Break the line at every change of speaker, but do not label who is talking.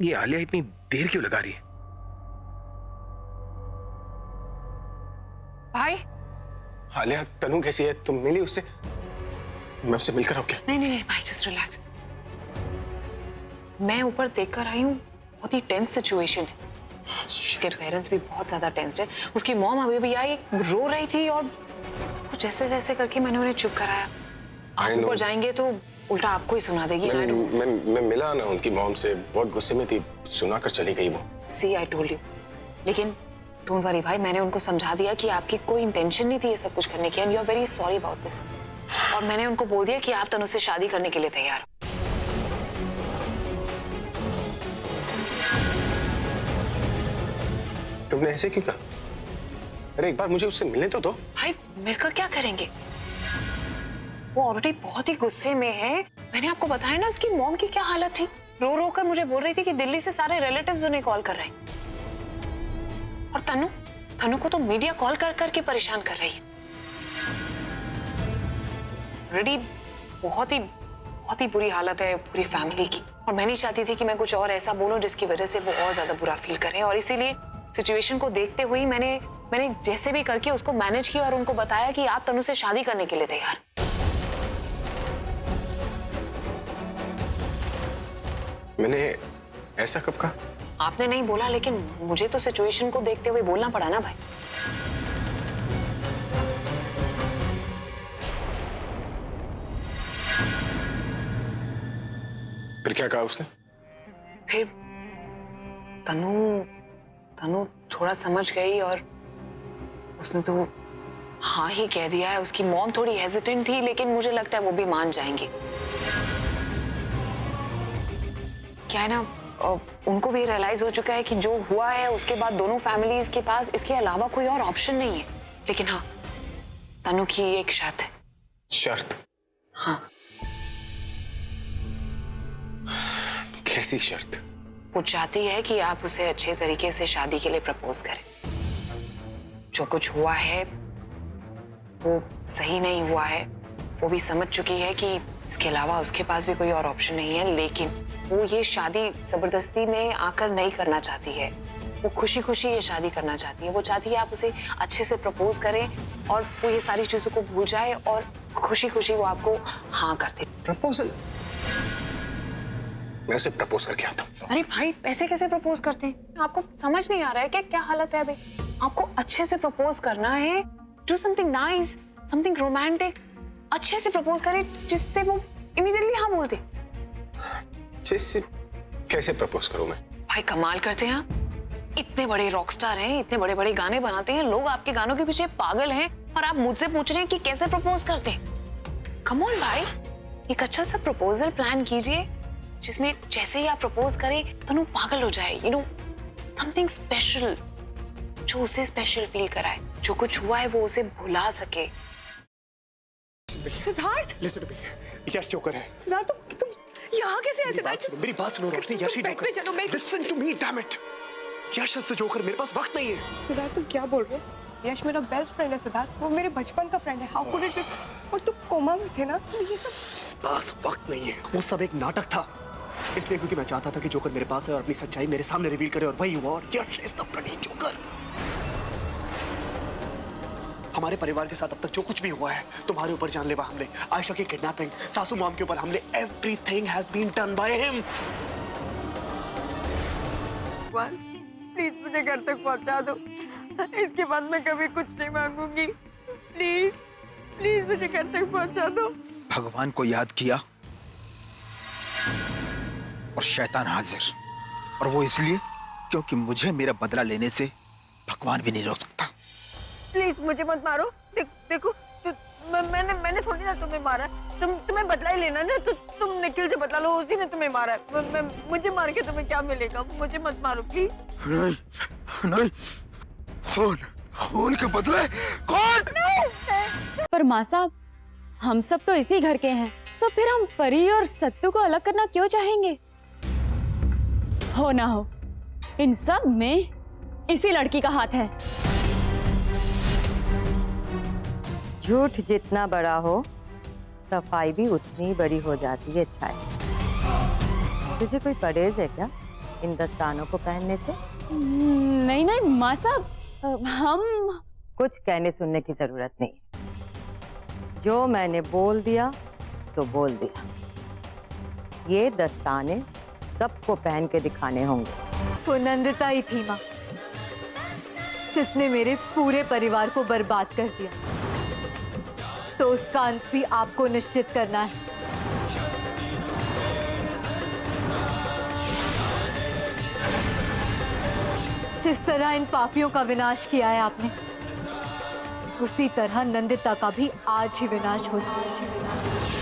ये आलिया इतनी देर क्यों लगा रही है?
भाई
आलिया, तनु कैसी है? तुम मिली उससे? मैं उससे मिलकर आऊं क्या?
नहीं नहीं नहीं भाई, जस्ट रिलैक्स। मैं ऊपर देखकर आई हूँ, बहुत ही टेंस सिचुएशन है। उसके पेरेंट्स भी बहुत ज्यादा टेंस्ड है। उसकी मॉम अभी भी आई, रो रही थी और कुछ जैसे जैसे करके मैंने उन्हें चुप कराया। आप ऊपर जाएंगे तो उल्टा आपको ही सुना देगी।
मैं मिला ना उनकी मॉम से, बहुत गुस्से में थी, सुनाकर चली गई वो।
सी आई टोल्ड यू। लेकिन डोंट वरी भाई, मैंने उनको समझा दिया कि आपकी कोई इंटेंशन नहीं थी ये सब कुछ करने की, and you are very sorry about this. और मैंने उनको बोल दिया कि आप तनु से शादी करने के लिए तैयार हो।
तुमने ऐसे क्यों कहा? अरे एक बार मुझे उससे मिलने तो दो।
भाई मिलकर क्या करेंगे? वो ऑलरेडी बहुत ही गुस्से में है। मैंने आपको बताया ना उसकी मॉम की क्या हालत थी। रो रो कर मुझे बोल रही थी कि दिल्ली से सारे रिलेटिव्स उन्हें कॉल कर रहे हैं। और तनु को तो मीडिया कॉल कर करके परेशान कर रही है। ऑलरेडी बहुत ही बुरी हालत है पूरी फैमिली की। और मैं नहीं चाहती थी कि मैं कुछ और ऐसा बोलूं जिसकी वजह से वो और ज्यादा बुरा फील करें। और इसीलिए सिचुएशन को देखते हुए मैंने जैसे भी करके उसको मैनेज किया और उनको बताया कि आप तनु से शादी करने के लिए तैयार।
मैंने ऐसा कब कहा?
आपने नहीं बोला, लेकिन मुझे तो सिचुएशन को देखते हुए बोलना पड़ा ना भाई।
फिर क्या कहा उसने?
फिर तनु थोड़ा समझ गई और उसने तो हाँ ही कह दिया है। उसकी मॉम थोड़ी हेजिटेंट थी, लेकिन मुझे लगता है वो भी मान जाएंगी। क्या है ना, उनको भी रियलाइज हो चुका है कि जो हुआ है उसके बाद दोनों फैमिलीज के पास इसके अलावा कोई और ऑप्शन नहीं है। लेकिन हाँ, तनु की एक शर्त है।
शर्त?
हाँ।
कैसी शर्त?
वो चाहती है कि आप उसे अच्छे तरीके से शादी के लिए प्रपोज करें। जो कुछ हुआ है वो सही नहीं हुआ है, वो भी समझ चुकी है कि इसके अलावा उसके पास भी कोई और ऑप्शन नहीं है। लेकिन वो ये शादी जबरदस्ती में आकर नहीं करना चाहती है। वो खुशी खुशी ये शादी करना चाहती है। वो चाहती है आप उसे अच्छे से प्रपोज करें और वो ये सारी चीजों को भूल जाए और खुशी खुशी वो आपको हाँ कर दे।
प्रपोजल? मैं उसे प्रपोज करके आता हूँ।
अरे भाई, ऐसे कैसे प्रपोज करते हैं? आपको समझ नहीं आ रहा है क्या क्या हालत है अभी? आपको अच्छे से प्रपोज करना है। Do something nice, something romantic. अच्छे से प्रपोज करें जिससे वो इमीडिएटली हाँ बोल दे।
कैसे प्रपोज करूं मैं?
भाई कमाल करते हैं आप। इतने बड़े रॉकस्टार हैं, इतने बड़े बड़े गाने बनाते हैं, लोग आपके गानों के पीछे पागल हैं और आप मुझसे पूछ रहे हैं कि कैसे प्रपोज करते हैं। कम ऑन भाई, एक अच्छा सा प्रपोजल प्लान कीजिए जिसमें जैसे ही आप प्रपोज करें तनु पागल हो जाए। यू नो, समथिंग स्पेशल जो उसे स्पेशल फील कराए। जो कुछ हुआ है वो उसे भुला सके।
Siddharth,
listen to me. Yash joker है।
सिद्धार्थ तुम यहाँ कैसे आए? सिद्धार्थ
मेरी बात सुनो रोशनी, यश ही जोकर।
चलो मैं
listen to me, damn it. Yash is the joker. मेरे पास वक्त नहीं है।
सिद्धार्थ तुम क्या बोल रहे हो? यश मेरा बेस्ट फ्रेंड है सिद्धार्थ, वो मेरे बचपन का फ्रेंड है। How could it be? और तुम कोमा में थे ना, तो ये सब
पास वक्त नहीं है।
वो सब एक नाटक था, इसलिए क्योंकि मैं चाहता था कि जोकर मेरे पास है और अपनी सच्चाई मेरे सामने रिवील करे, और वही हुआ। और यश इज द ब्लडी जोकर। हमारे परिवार के साथ अब तक जो कुछ भी हुआ है, तुम्हारे ऊपर जानलेवा हमले, आयशा की किडनैपिंग, सासू मॉम के ऊपर हमले, everything has been done by him.
Please मुझे घर तक पहुंचा दो। इसके बाद मैं कभी कुछ नहीं मांगूंगी। प्लीज प्लीज मुझे घर तक पहुंचा दो।
भगवान को याद किया और शैतान हाजिर, और वो इसलिए क्योंकि मुझे मेरा बदला लेने से भगवान भी नहीं रोक सकता।
प्लीज मुझे मत मारो। देखो मैंने थोड़ी ना तुम्हें मारा। तुम्हें बदला ही लेना ना, तो तुम निखिल से बदला लो, उसी ने तुम्हें मारा है। मुझे मार के तुम्हें क्या मिलेगा? मुझे मत मारो प्लीज।
नहीं, खून के बदले कौन?
पर माँ साहब, हम सब तो इसी घर के हैं, तो फिर हम परी और सत्तू को अलग करना क्यों चाहेंगे? हो ना हो, इन सब में इसी लड़की का हाथ है।
झूठ जितना बड़ा हो, सफाई भी उतनी बड़ी हो जाती है। छाया, तुझे कोई परहेज है क्या? इन दस्तानों को पहनने से?
नहीं नहीं माँ साहब, हम
कुछ कहने सुनने की जरूरत नहीं। जो मैंने बोल दिया तो बोल दिया। ये दस्ताने सबको पहन के दिखाने होंगे।
वो नंदिता ही थी माँ, जिसने मेरे पूरे परिवार को बर्बाद कर दिया। तो उसका अंत भी आपको निश्चित करना है। जिस तरह इन पापियों का विनाश किया है आपने, उसी तरह नंदिता का भी आज ही विनाश हो जाए।